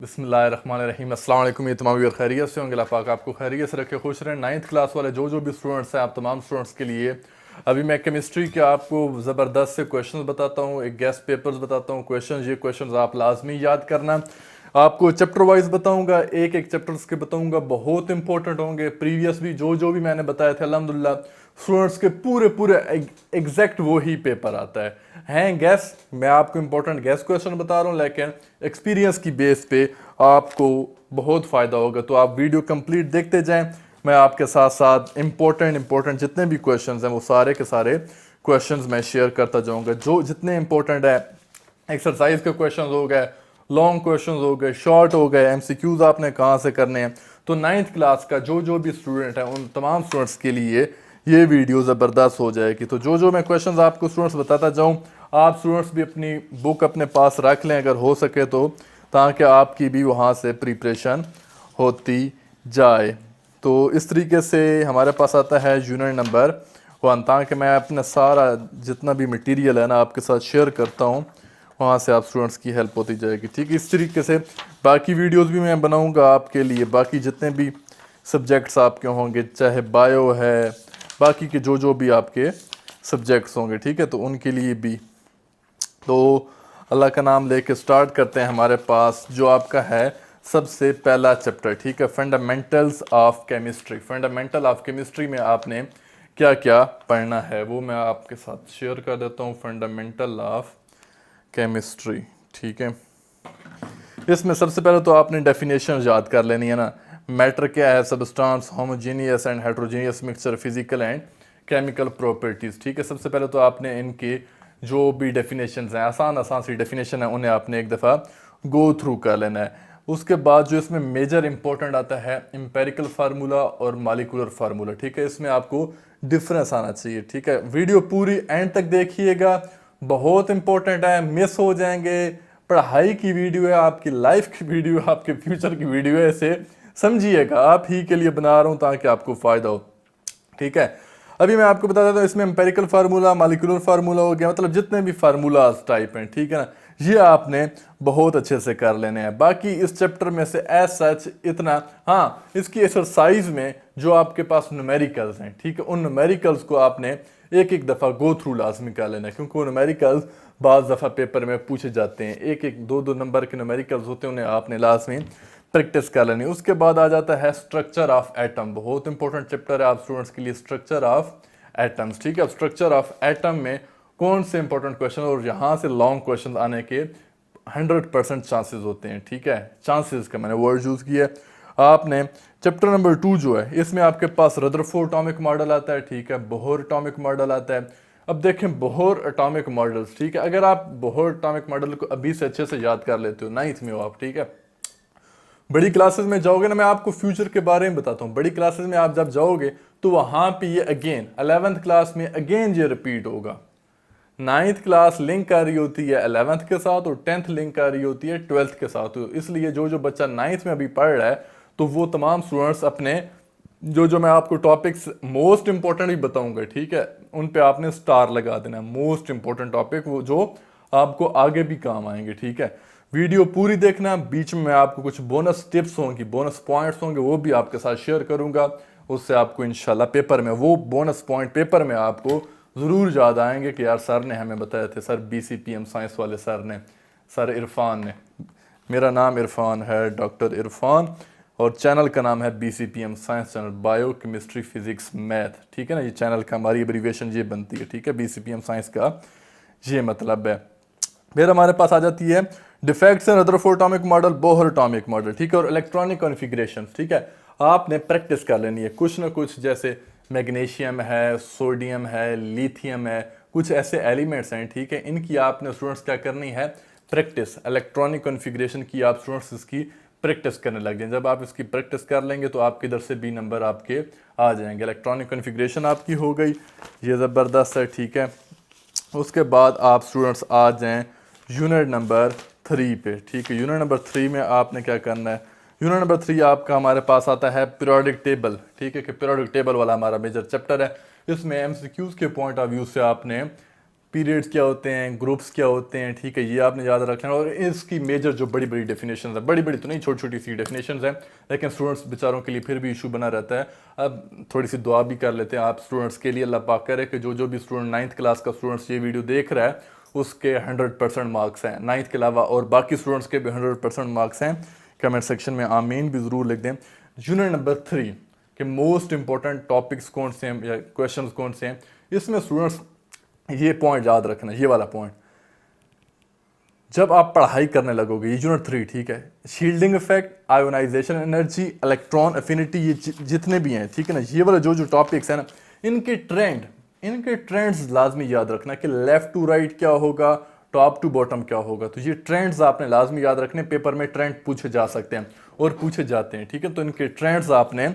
बिस्मिल्लाहिर्रहमानिर्रहीम। अस्सलाम वालेकुम। ये तमाम खैरियत से होंगे, अल्लाह पाक आपको खैरियत से रखे, खुश रहें। 9th क्लास वाले जो भी स्टूडेंट्स हैं, आप तमाम स्टूडेंट्स के लिए अभी मैं केमिस्ट्री के आपको ज़बरदस्त से क्वेश्चंस बताता हूँ, एक गेस्ट पेपर्स बताता हूँ। ये क्वेश्चंस आप लाजमी याद करना। आपको चैप्टर वाइज बताऊंगा, एक एक चैप्टर्स के बताऊंगा, बहुत इंपॉर्टेंट होंगे। प्रीवियस भी जो भी मैंने बताया था अल्हम्दुलिल्लाह स्टूडेंट्स के पूरे एग्जैक्ट वो ही पेपर आता है गैस। मैं आपको इंपॉर्टेंट गैस क्वेश्चन बता रहा हूँ, लेकिन एक्सपीरियंस की बेस पे आपको बहुत फ़ायदा होगा। तो आप वीडियो कंप्लीट देखते जाएं, मैं आपके साथ साथ इंपॉर्टेंट जितने भी क्वेश्चंस हैं वो सारे के सारे क्वेश्चंस मैं शेयर करता जाऊंगा। जो जितने इंपॉर्टेंट है, एक्सरसाइज के क्वेश्चंस हो गए, लॉन्ग क्वेश्चंस हो गए, शॉर्ट हो गए, एमसीक्यूज आपने कहाँ से करने हैं। तो 9th क्लास का जो भी स्टूडेंट है उन तमाम स्टूडेंट्स के लिए ये वीडियो ज़बरदस्त हो जाएगी। तो जो मैं क्वेश्चंस आपको स्टूडेंट्स बताता जाऊँ, आप स्टूडेंट्स भी अपनी बुक अपने पास रख लें अगर हो सके तो, ताकि आपकी भी वहाँ से प्रिपरेशन होती जाए। तो इस तरीके से हमारे पास आता है यूनिट नंबर 1, ताकि मैं अपना सारा जितना भी मटेरियल है ना आपके साथ शेयर करता हूँ, वहाँ से आप स्टूडेंट्स की हेल्प होती जाएगी। ठीक है, इस तरीके से बाकी वीडियोस भी मैं बनाऊँगा आपके लिए। बाकी जितने भी सब्जेक्ट्स आपके होंगे, चाहे बायो है, बाकी के जो भी आपके सब्जेक्ट्स होंगे, ठीक है, तो उनके लिए भी। तो अल्लाह का नाम लेके स्टार्ट करते हैं। हमारे पास जो आपका है सबसे पहला चैप्टर, ठीक है, fundamentals of chemistry. Fundamental of chemistry में आपने क्या क्या पढ़ना है वो मैं आपके साथ शेयर कर देता हूँ। फंडामेंटल ऑफ केमिस्ट्री, ठीक है। इसमें सबसे पहले तो आपने डेफिनेशन याद कर लेनी है ना। मैटर क्या है, substance, homogeneous and heterogeneous mixture, physical and chemical properties, ठीक है। सबसे पहले तो आपने इनके जो भी डेफिनेशंस हैं, आसान सी डेफिनेशन है, उन्हें आपने एक दफ़ा गो थ्रू कर लेना है। उसके बाद जो इसमें मेजर इंपॉर्टेंट आता है एम्पेरिकल फार्मूला और मॉलिक्यूलर फार्मूला, ठीक है। इसमें आपको डिफरेंस आना चाहिए, ठीक है। वीडियो पूरी एंड तक देखिएगा, बहुत इंपॉर्टेंट है, मिस हो जाएंगे। पढ़ाई की वीडियो है, आपकी लाइफ की वीडियो है, आपके फ्यूचर की वीडियो है, इसे समझिएगा, आप ही के लिए बना रहा हूं ताकि आपको फायदा हो, ठीक है। अभी मैं आपको बता देता हूँ, इसमें एम्पेरिकल फार्मूला, मॉलिक्यूलर फार्मूला हो गया, मतलब जितने भी फार्मूलाज टाइप हैं, ठीक है ना, ये आपने बहुत अच्छे से कर लेने हैं। बाकी इस चैप्टर में से एज सच इतना, हाँ, इसकी एक्सरसाइज में जो आपके पास न्यूमेरिकल्स हैं, ठीक है, उन न्यूमेरिकल्स को आपने एक एक दफ़ा गो थ्रू लाजमी कर लेना है, क्योंकि वो न्यूमेरिकल्स बाज़ दफ़ा पेपर में पूछे जाते हैं। एक दो नंबर के न्यूमेरिकल्स होते हैं, उन्हें आपने लाजमी प्रैक्टिस कर लेनी। उसके बाद आ जाता है स्ट्रक्चर ऑफ एटम, बहुत इंपॉर्टेंट चैप्टर है आप स्टूडेंट्स के लिए, स्ट्रक्चर ऑफ एटम्स, ठीक है। स्ट्रक्चर ऑफ एटम में कौन से इंपॉर्टेंट क्वेश्चन और यहाँ से लॉन्ग क्वेश्चन आने के 100% चांसेस होते हैं, ठीक है। चांसेस का मैंने वर्ड यूज़ किया। आपने चैप्टर नंबर 2 जो है, इसमें आपके पास रदरफोर्ड एटॉमिक मॉडल आता है, ठीक है, बोहर एटॉमिक मॉडल आता है। अब देखें बोहर एटॉमिक मॉडल्स, ठीक है, अगर आप बोहर एटॉमिक मॉडल को अभी से अच्छे से याद कर लेते हो, 9th में हो आप, ठीक है, बड़ी क्लासेस में जाओगे ना, मैं आपको फ्यूचर के बारे में बताता हूँ। बड़ी क्लासेस में आप जब जाओगे तो वहां पे ये अगेन 11th क्लास में अगेन ये रिपीट होगा। 9th क्लास लिंक कर रही होती है 11th के साथ और 10th लिंक कर रही होती है 12th के साथ। तो इसलिए जो बच्चा 9th में अभी पढ़ रहा है, तो वो तमाम स्टूडेंट्स अपने जो मैं आपको टॉपिक्स मोस्ट इंपॉर्टेंट ही बताऊंगा, ठीक है, उन पे आपने स्टार लगा देना है। मोस्ट इंपॉर्टेंट टॉपिक वो जो आपको आगे भी काम आएंगे, ठीक है। वीडियो पूरी देखना, बीच में मैं आपको कुछ बोनस टिप्स होंगी, बोनस पॉइंट्स होंगे, वो भी आपके साथ शेयर करूंगा। उससे आपको इंशाल्लाह पेपर में वो बोनस पॉइंट पेपर में आपको ज़रूर याद आएंगे कि यार सर ने हमें बताए थे, सर BCPM साइंस वाले सर ने, सर इरफान ने। मेरा नाम इरफान है, डॉक्टर इरफान, और चैनल का नाम है BCPM science channel, bio chemistry physics math, ठीक है ना। ये चैनल का हमारी एब्रीविएशन ये बनती है, ठीक है, BCPM साइंस का ये मतलब है। फिर हमारे पास आ जाती है defects in Rutherford atomic model, Bohr atomic model, ठीक है, और इलेक्ट्रॉनिक कॉन्फ़िगरेशंस, ठीक है। आपने प्रैक्टिस कर लेनी है कुछ ना कुछ, जैसे मैग्नीशियम है, सोडियम है, लिथियम है, कुछ ऐसे एलिमेंट्स हैं, ठीक है, इनकी आपने स्टूडेंट्स क्या करनी है, प्रैक्टिस। इलेक्ट्रॉनिक कॉन्फ़िगरेशन की आप स्टूडेंट्स इसकी प्रैक्टिस करने लग जाए। जब आप इसकी प्रैक्टिस कर लेंगे तो आपके इधर से B नंबर आपके आ जाएंगे। इलेक्ट्रॉनिक कॉन्फ़िगरेशन आपकी हो गई, ये ज़बरदस्त है, ठीक है। उसके बाद आप स्टूडेंट्स आ जाएं यूनिट नंबर 3 पे, ठीक है। यूनिट नंबर 3 में आपने क्या करना है, यूनिट नंबर 3 आपका हमारे पास आता है पीरियोडिक टेबल, ठीक है, कि पीरियोडिक टेबल वाला हमारा मेजर चैप्टर है। इसमें MCQs के पॉइंट ऑफ व्यू से आपने पीरियड्स क्या होते हैं, ग्रुप्स क्या होते हैं, ठीक है, ये आपने याद रखना है। और इसकी मेजर जो बड़ी बड़ी डेफिनेशन है, बड़ी बड़ी तो नहीं, छोटी छोटी सी डेफिनेशन है, लेकिन स्टूडेंट्स बेचारों के लिए फिर भी इशू बना रहता है। अब थोड़ी सी दुआ भी कर लेते हैं आप स्टूडेंट्स के लिए। अल्लाह पाक करे कि जो भी स्टूडेंट 9th क्लास का स्टूडेंट्स ये वीडियो देख रहा है उसके 100% मार्क्स हैं, 9th के अलावा और बाकी स्टूडेंट्स के भी 100% मार्क्स हैं। कमेंट सेक्शन में आमीन भी ज़रूर लिख दें। यूनिट नंबर 3 के मोस्ट इंपॉर्टेंट टॉपिक्स कौन से हैं या क्वेश्चंस कौन से हैं, इसमें स्टूडेंट्स ये पॉइंट याद रखना, ये वाला पॉइंट जब आप पढ़ाई करने लगोगे, ये यूनिट 3, ठीक है, shielding effect, ionization energy, electron affinity, ये जितने भी हैं, ठीक है ना, ये वाले जो टॉपिक्स हैं ना, इनके ट्रेंड्स लाजमी याद रखना कि लेफ्ट टू राइट क्या होगा, टॉप टू बॉटम क्या होगा। तो ये ट्रेंड्स आपने लाजमी याद रखने, पेपर में ट्रेंड पूछे जा सकते हैं और पूछे जाते हैं, ठीक है, तो इनके ट्रेंड्स आपने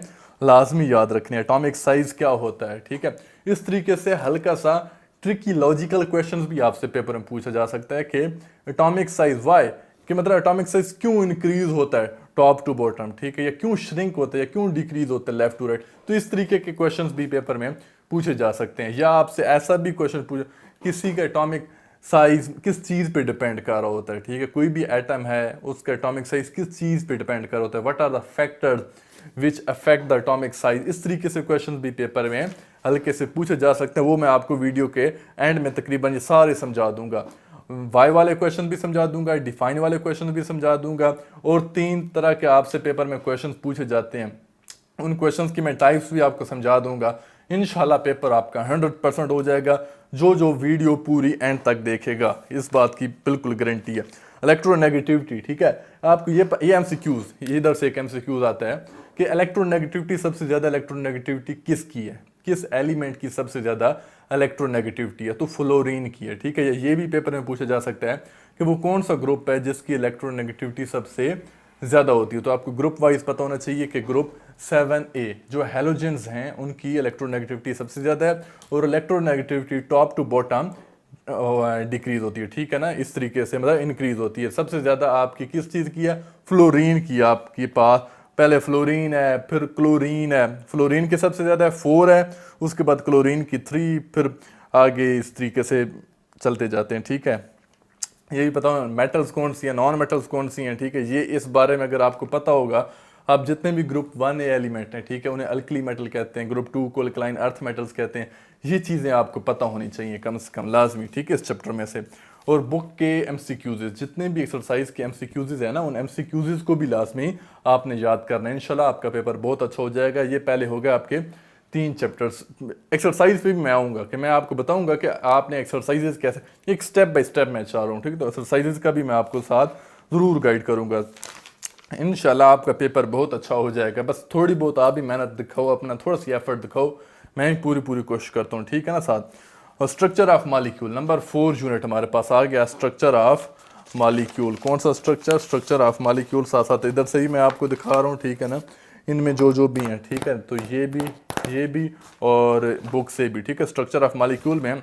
लाजमी याद रखने। एटॉमिक साइज क्या होता है, ठीक है, इस तरीके से हल्का सा ट्रिकी लॉजिकल क्वेश्चंस भी आपसे पेपर में पूछा जा सकता है कि एटॉमिक साइज वाई, कि मतलब एटॉमिक साइज क्यों इंक्रीज होता है टॉप टू बॉटम, ठीक है, या क्यों श्रिंक होता है या क्यों डिक्रीज होता है लेफ्ट टू राइट। तो इस तरीके के क्वेश्चंस भी पेपर में पूछे जा सकते हैं। या आपसे ऐसा भी क्वेश्चन पूछे किसी का एटॉमिक साइज किस चीज़ पे डिपेंड कर रहा होता है, ठीक है, कोई भी एटम है उसका एटॉमिक साइज किस चीज़ पे डिपेंड कर रहा होता है, what are the factors which affect the atomic size. इस तरीके से क्वेश्चन भी पेपर में हल्के से पूछे जा सकते हैं। वो मैं आपको वीडियो के एंड में तकरीबन ये सारे समझा दूंगा। वाई वाले क्वेश्चन भी समझा दूंगा, डिफाइन वाले क्वेश्चन भी समझा दूंगा, और 3 तरह के आपसे पेपर में क्वेश्चन पूछे जाते हैं, उन क्वेश्चंस की मैं टाइप्स भी आपको समझा दूंगा। इंशाल्लाह पेपर आपका 100% हो जाएगा जो वीडियो पूरी एंड तक देखेगा, इस बात की बिल्कुल गारंटी है। इलेक्ट्रोनेगेटिविटी, ठीक है, आपको ये एमसीक्यूज, ये इधर से एक एमसीक्यूज आता है कि इलेक्ट्रोनेगेटिविटी, सबसे ज़्यादा इलेक्ट्रोनेगेटिविटी किसकी है, किस एलिमेंट की सबसे ज़्यादा इलेक्ट्रोनेगेटिविटी है, तो फ्लोरीन की है, ठीक है। ये भी पेपर में पूछा जा सकता है कि वो कौन सा ग्रुप है जिसकी इलेक्ट्रोनेगेटिविटी सबसे ज़्यादा होती है। तो आपको ग्रुप वाइज पता होना चाहिए कि ग्रुप 7A जो हैलोजेंस हैं उनकी इलेक्ट्रोनेगेटिविटी सबसे ज़्यादा है, और electronegativity top to bottom decrease होती है, ठीक है ना, इस तरीके से मतलब इंक्रीज होती है। सबसे ज़्यादा आपकी किस चीज़ की है, फ्लोरीन की, आपके पास पहले फ्लोरीन है, फिर क्लोरीन है, फ्लोरीन के सबसे ज़्यादा है 4 है, उसके बाद क्लोरीन की 3, फिर आगे इस तरीके से चलते जाते हैं, ठीक है। ये भी पता हो मेटल्स कौन सी हैं, नॉन मेटल्स कौन सी हैं, ठीक है, ये इस बारे में अगर आपको पता होगा, आप जितने भी ग्रुप 1A एलिमेंट हैं, ठीक है, उन्हें अल्कली मेटल कहते हैं, ग्रुप 2 को अल्कलाइन अर्थ मेटल्स कहते हैं। ये चीज़ें आपको पता होनी चाहिए कम से कम लाजमी, ठीक है, इस चैप्टर में से। और बुक के एमसीक्यूज़, जितने भी एक्सरसाइज के एमसीक्यूज़ हैं ना, उन एमसीक्यूज़ को भी लाजमी आपने याद करना है। इंशाल्लाह आपका पेपर बहुत अच्छा हो जाएगा। ये पहले हो गया आपके 3 चैप्टर्स। एक्सरसाइज पे भी मैं आऊँगा कि मैं आपको बताऊँगा कि आपने एक्सरसाइजेज कैसे, एक स्टेप बाय स्टेप मैं चाह रहा हूँ, ठीक है, तो एक्सरसाइजेज का भी मैं आपको साथ ज़रूर गाइड करूँगा। इंशाल्लाह आपका पेपर बहुत अच्छा हो जाएगा। बस थोड़ी बहुत आप भी मेहनत दिखाओ, अपना थोड़ा सी एफर्ट दिखाओ, मैं भी पूरी कोशिश करता हूँ, ठीक है ना साथ। और structure of molecule number 4 unit हमारे पास आ गया, स्ट्रक्चर ऑफ मॉलिक्यूल। कौन सा स्ट्रक्चर ऑफ मॉलिक्यूल, साथ साथ इधर से ही मैं आपको दिखा रहा हूँ, ठीक है ना, इनमें जो भी हैं, ठीक है, तो ये भी और बुक से भी, ठीक है। स्ट्रक्चर ऑफ मॉलिक्यूल में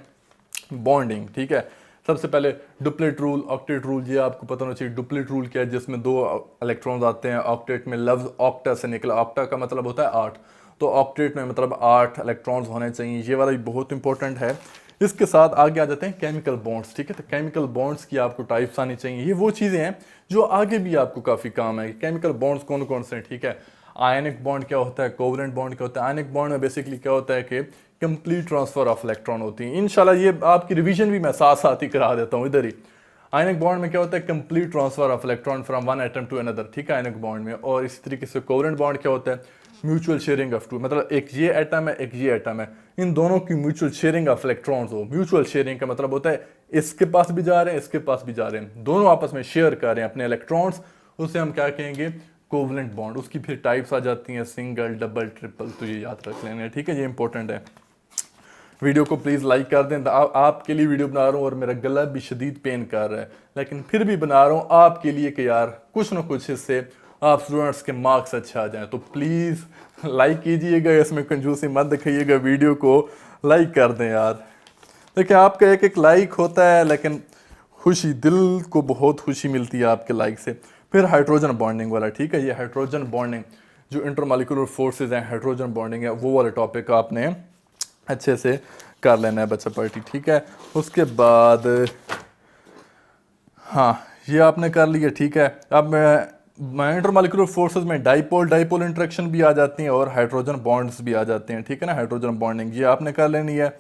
बॉन्डिंग, ठीक है, सबसे पहले डुप्लेट रूल, ऑक्टेट रूल, ये आपको पता होना चाहिए। डुप्लेट रूल क्या है, जिसमें 2 इलेक्ट्रॉन्स आते हैं। ऑक्टेट में लफ्ज ऑक्टा से निकला, ऑक्टा का मतलब होता है 8, तो ऑक्टेट में मतलब 8 इलेक्ट्रॉन्स होने चाहिए। ये वाला भी बहुत इंपॉर्टेंट है। इसके साथ आगे आ जाते हैं केमिकल बॉन्ड्स, ठीक है, तो केमिकल बॉन्ड्स की आपको टाइप्स आनी चाहिए। ये वो चीज़ें हैं जो आगे भी आपको काफ़ी काम है। केमिकल बॉन्ड्स कौन कौन से हैं, ठीक है। आयनिक बॉन्ड क्या होता है, कोवलेंट बॉन्ड क्या होता है। आयनिक बॉन्ड में बेसिकली क्या होता है कि कंप्लीट ट्रांसफर ऑफ इलेक्ट्रॉन होती है। इंशाल्लाह ये आपकी रिवीजन भी मैं साथ साथ ही करा देता हूँ इधर ही। आयनिक बॉन्ड में क्या होता है, complete transfer of electron from one atom to another, ठीक है, आयनिक बॉन्ड में। और इसी तरीके से कोवलेंट बॉन्ड क्या होता है, म्यूचुअल शेयरिंग ऑफ 2, मतलब एक ये एटम है एक ये एटम है, इन दोनों की म्यूचुअल शेयरिंग ऑफ इलेक्ट्रॉन्स हो। म्यूचुअल शेयरिंग का मतलब होता है इसके पास भी जा रहे हैं, इसके पास भी जा रहे हैं, दोनों आपस में शेयर कर रहे हैं अपने इलेक्ट्रॉन्स, उसे हम क्या कहेंगे, कोवलेंट बॉन्ड। उसकी फिर टाइप्स आ जाती हैं, सिंगल, डबल, ट्रिपल, तो ये याद रख लेना है, ठीक है, ये इंपॉर्टेंट है। वीडियो को प्लीज़ लाइक कर दें। आपके लिए वीडियो बना रहा हूँ और मेरा गला भी शदीद पेन कर रहा है, लेकिन फिर भी बना रहा हूँ आपके लिए कि यार कुछ ना कुछ इससे आप स्टूडेंट्स के मार्क्स अच्छे आ जाएं। तो प्लीज़ लाइक कीजिएगा, इसमें कंजूसी मत दिखाइएगा, वीडियो को लाइक कर दें यार। देखिए आपका एक लाइक होता है, लेकिन खुशी, दिल को बहुत खुशी मिलती है आपके लाइक से। फिर हाइड्रोजन बॉन्डिंग वाला, ठीक है, ये हाइड्रोजन बॉन्डिंग जो इंटरमॉलिक्यूलर फोर्सेज हैं, हाइड्रोजन बॉन्डिंग है, वो वाला टॉपिक आपने अच्छे से कर लेना है बच्चा पार्टी, ठीक है। उसके बाद हाँ ये आपने कर लिया, ठीक है। अब इंटरमॉलिक्यूलर फोर्सेस में डाइपोल डाइपोल इंटरेक्शन भी आ जाती हैं और हाइड्रोजन बॉन्ड्स भी आ जाते हैं, ठीक है ना, हाइड्रोजन बॉन्डिंग, ये आपने कर लेनी है।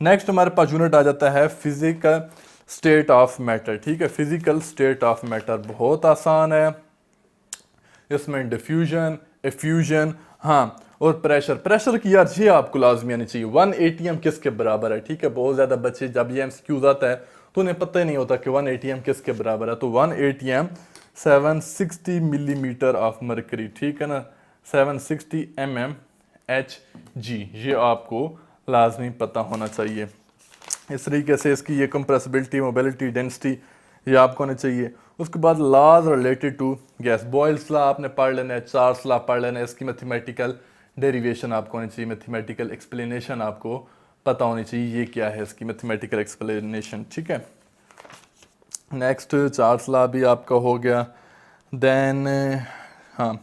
नेक्स्ट हमारे पास यूनिट आ जाता है फिजिकल स्टेट ऑफ मैटर, ठीक है। फिजिकल स्टेट ऑफ मैटर बहुत आसान है, इसमें डिफ्यूजन, एफ्यूजन, हाँ, और प्रेशर। प्रेशर की यार ये आपको लाजमी आनी चाहिए। 1 atm किसके बराबर है, ठीक है। बहुत ज़्यादा बच्चे जब ये एमसीक्यूज आता है तो उन्हें पता ही नहीं होता कि 1 atm किसके बराबर है। तो 1 atm 760 मिलीमीटर ऑफ मरकरी, ठीक है ना, 760 mmHg, ये आपको लाजमी पता होना चाहिए। इस तरीके से इसकी ये कंप्रेसिबिलिटी, मोबिलिटी, डेंसिटी ये आपको आना चाहिए। उसके बाद laws related to gas, Boyle's law आपने पढ़ लेना है, चार्ल्स लॉ पढ़ लेना है, इसकी मैथमेटिकल डेरिवेशन आपको आनी चाहिए, मैथमेटिकल एक्सप्लेनेशन आपको पता होनी चाहिए, ये क्या है इसकी मैथमेटिकल एक्सप्लेनेशन, ठीक है। नेक्स्ट चार्ल्स लॉ भी आपका हो गया। देन हाँ,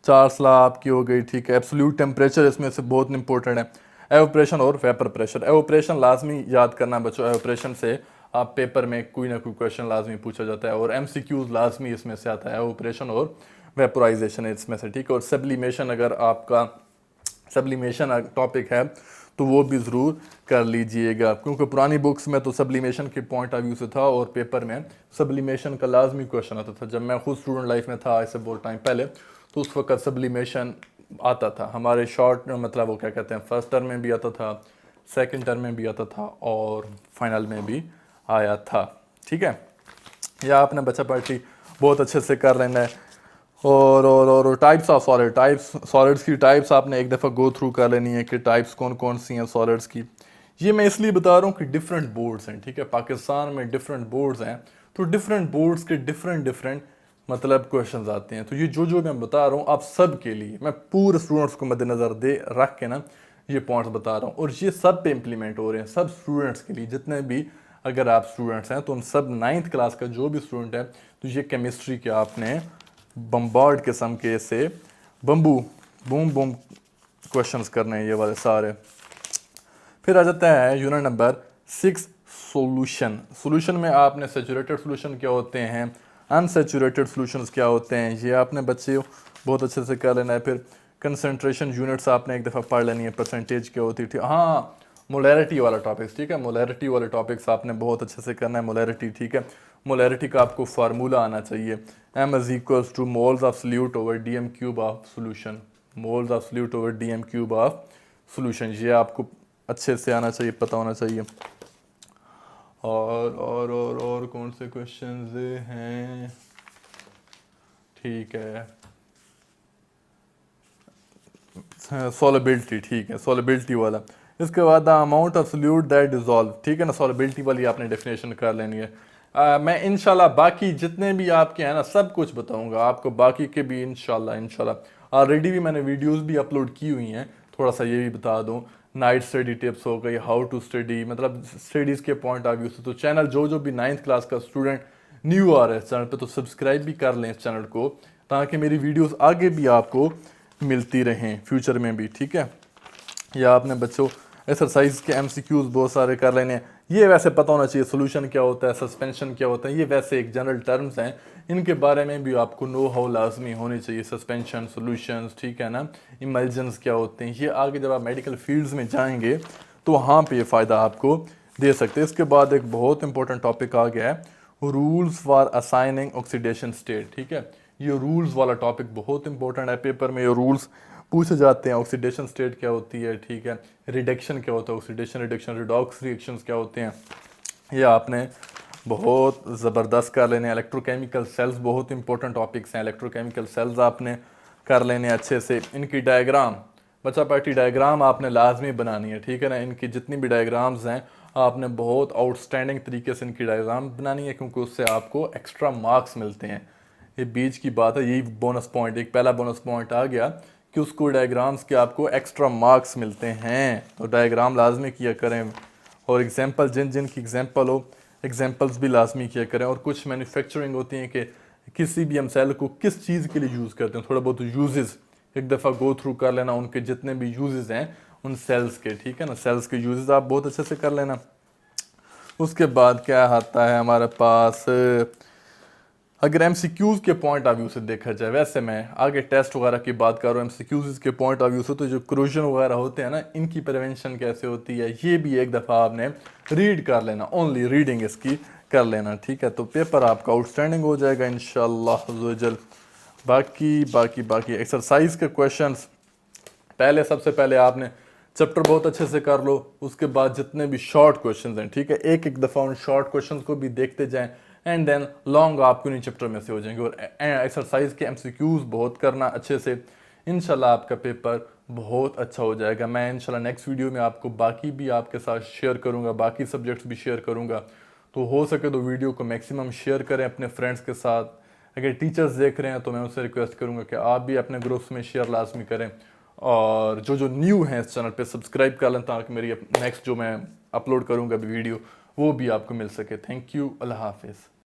चार्ल्स लॉ आपकी हो गई, ठीक है। एब्सोल्यूट टेम्परेचर इसमें से बहुत इंपॉर्टेंट है। एवोपरेशन और वेपर प्रेशर। एवोपरेशन लाजमी याद करना बच्चों, एवोपरेशन से आप पेपर में कोई ना कोई क्वेश्चन लाजमी पूछा जाता है और एमसीक्यूज लाजमी इसमें से आता है, एवोपरेशन और वेपोराइजेशन इसमें से, ठीक है। और सब्लिमेशन, अगर आपका सब्लिमेशन टॉपिक है तो वो भी ज़रूर कर लीजिएगा, क्योंकि पुरानी बुक्स में तो सब्लिमेशन के पॉइंट ऑफ व्यू से था और पेपर में सब्लिमेशन का लाजमी क्वेश्चन आता था। जब मैं खुद स्टूडेंट लाइफ में था, ऐसे बहुत टाइम पहले, तो उस वक्त सब्लिमेशन आता था हमारे शॉर्ट, मतलब वो क्या कहते हैं, फर्स्ट टर्म में भी आता था, सेकंड टर्म में भी आता था और फाइनल में भी आया था, ठीक है। या आपने बच्चा पार्टी बहुत अच्छे से कर लेना है। और types of solid, types solids की टाइप्स आपने एक दफ़ा गो थ्रू कर लेनी है कि टाइप्स कौन कौन सी हैं सॉलिड्स की। ये मैं इसलिए बता रहा हूँ कि डिफरेंट बोर्ड्स हैं, ठीक है। पाकिस्तान में डिफरेंट बोर्ड्स हैं, तो डिफरेंट बोर्ड्स के डिफरेंट मतलब क्वेश्चंस आते हैं। तो ये जो मैं बता रहा हूँ आप सब के लिए, मैं पूरे स्टूडेंट्स को मद्देनज़र दे रख के ना ये पॉइंट्स बता रहा हूँ, और ये सब पे इम्प्लीमेंट हो रहे हैं, सब स्टूडेंट्स के लिए, जितने भी अगर आप स्टूडेंट्स हैं तो उन सब 9th क्लास का जो भी स्टूडेंट है, तो ये केमिस्ट्री के आपने बम्बार्ड किस्म के से बम्बू बूम बूम क्वेश्चंस करने हैं ये वाले सारे। फिर आ जाता है यूनिट नंबर 6, सॉल्यूशन। सॉल्यूशन में आपने सैचुरेटेड सॉल्यूशन क्या होते हैं, अनसैचुरेटेड सॉल्यूशंस क्या होते हैं, ये आपने बच्चे बहुत अच्छे से कर लेना है। फिर कंसंट्रेशन यूनिट्स आपने एक दफ़ा पढ़ लेनी है, परसेंटेज क्या होती थी, हाँ, मोलैरिटी वाला टॉपिक्स, ठीक है। मोलैरिटी वाले टॉपिक्स आपने बहुत अच्छे से करना है, मोलैरिटी, ठीक है। मोलैरिटी का आपको फार्मूला आना चाहिए, m is equals two moles of solute over dm cube of solution, moles of solute over dm cube of solution, ये आपको अच्छे से आना चाहिए, पता होना चाहिए। और कौन से क्वेश्चंस हैं, ठीक है, सॉलिबिलिटी, ठीक है, सॉलिबिलिटी वाला। इसके बाद the amount of solute that dissolve, ठीक है ना, सॉलिबिलिटी वाली आपने डेफिनेशन कर लेनी है। मैं इंशाल्लाह बाकी जितने भी आपके हैं ना सब कुछ बताऊंगा आपको, बाकी के भी इंशाल्लाह ऑलरेडी भी मैंने वीडियोस भी अपलोड की हुई हैं। थोड़ा सा ये भी बता दूं, नाइट स्टडी टिप्स हो गई, हाउ टू स्टडी, मतलब स्टडीज़ के पॉइंट ऑफ व्यू से। तो चैनल जो भी 9th क्लास का स्टूडेंट न्यू आ रहा है इस चैनल पे, तो सब्सक्राइब भी कर लें इस चैनल को, ताकि मेरी वीडियोस आगे भी आपको मिलती रहें फ्यूचर में भी, ठीक है। या आपने बच्चों एक्सरसाइज के एमसीक्यूज बहुत सारे कर लेने हैं। ये वैसे पता होना चाहिए सोल्यूशन क्या होता है, सस्पेंशन क्या होता है, ये वैसे एक जनरल टर्म्स हैं, इनके बारे में भी आपको नो हाउ लाजमी होनी चाहिए। सस्पेंशन, सोल्यूशंस, ठीक है ना, इमल्जन्स क्या होते हैं, ये आगे जब आप मेडिकल फील्ड्स में जाएंगे तो वहाँ पे ये फ़ायदा आपको दे सकते हैं। इसके बाद एक बहुत इंपॉर्टेंट टॉपिक आ गया है rules for assigning oxidation state, ठीक है। ये रूल्स वाला टॉपिक बहुत इंपॉर्टेंट है, पेपर में ये रूल्स पूछे जाते हैं। ऑक्सीडेशन स्टेट क्या होती है, ठीक है, रिडक्शन क्या होता है, ऑक्सीडेशन, रिडक्शन, रिडॉक्स रिएक्शंस क्या होते हैं, ये आपने बहुत ज़बरदस्त कर लेने हैं। इलेक्ट्रोकेमिकल सेल्स बहुत इंपॉर्टेंट टॉपिक्स हैं, इलेक्ट्रोकेमिकल सेल्स आपने कर लेने अच्छे से। इनकी डायग्राम, बच्चा पार्टी डायग्राम आपने लाजमी बनानी है, ठीक है ना। इनकी जितनी भी डायग्राम्स हैं आपने बहुत आउटस्टैंडिंग तरीके से इनकी डायग्राम बनानी है, क्योंकि उससे आपको एक्स्ट्रा मार्क्स मिलते हैं। ये बीच की बात है, यही बोनस पॉइंट, एक पहला बोनस पॉइंट आ गया कि उसको डायग्राम्स के आपको एक्स्ट्रा मार्क्स मिलते हैं, तो डायग्राम लाजमी किया करें। और एग्जांपल जिन की एग्जांपल हो, एग्जांपल्स भी लाजमी किया करें। और कुछ मैन्युफैक्चरिंग होती हैं कि किसी भी हम सेल को किस चीज़ के लिए यूज़ करते हैं, थोड़ा बहुत यूजेस एक दफ़ा गो थ्रू कर लेना, उनके जितने भी यूजेस हैं उन सेल्स के, ठीक है ना, सेल्स के यूजेस आप बहुत अच्छे से कर लेना। उसके बाद क्या आता है हमारे पास, अगर एमसीक्यूज के पॉइंट ऑफ व्यू से देखा जाए, वैसे मैं आगे टेस्ट वगैरह की बात कर रहा हूँ, एमसीक्यूज के पॉइंट ऑफ व्यू से तो जो क्रोजन वगैरह होते हैं ना, इनकी प्रिवेंशन कैसे होती है ये भी एक दफ़ा आपने रीड कर लेना, ओनली रीडिंग इसकी कर लेना, ठीक है। तो पेपर आपका आउटस्टैंडिंग हो जाएगा इंशाल्लाह अज़्ज़-वजल। बाकी एक्सरसाइज के क्वेश्चंस, पहले सबसे पहले आपने चैप्टर बहुत अच्छे से कर लो, उसके बाद जितने भी शॉर्ट क्वेश्चंस हैं, ठीक है, एक एक दफ़ा उन शॉर्ट क्वेश्चंस को भी देखते जाएं, एंड देन लॉन्ग आपको उन्हीं चैप्टर में से हो जाएंगे। और एक्सरसाइज के एमसीक्यूज बहुत करना अच्छे से, इंशाल्लाह आपका पेपर बहुत अच्छा हो जाएगा। मैं इंशाल्लाह नेक्स्ट वीडियो में आपको बाकी भी आपके साथ शेयर करूँगा, बाकी सब्जेक्ट्स भी शेयर करूँगा। तो हो सके तो वीडियो को मैक्सिमम शेयर करें अपने फ्रेंड्स के साथ। अगर टीचर्स देख रहे हैं तो मैं उनसे रिक्वेस्ट करूँगा कि आप भी अपने ग्रुप्स में शेयर लाजमी करें, और जो न्यू हैं इस चैनल पे सब्सक्राइब कर लें, ताकि मेरी नेक्स्ट जो मैं अपलोड करूँगा वीडियो वो भी आपको मिल सके। थैंक यू, अल्लाह हाफिज़।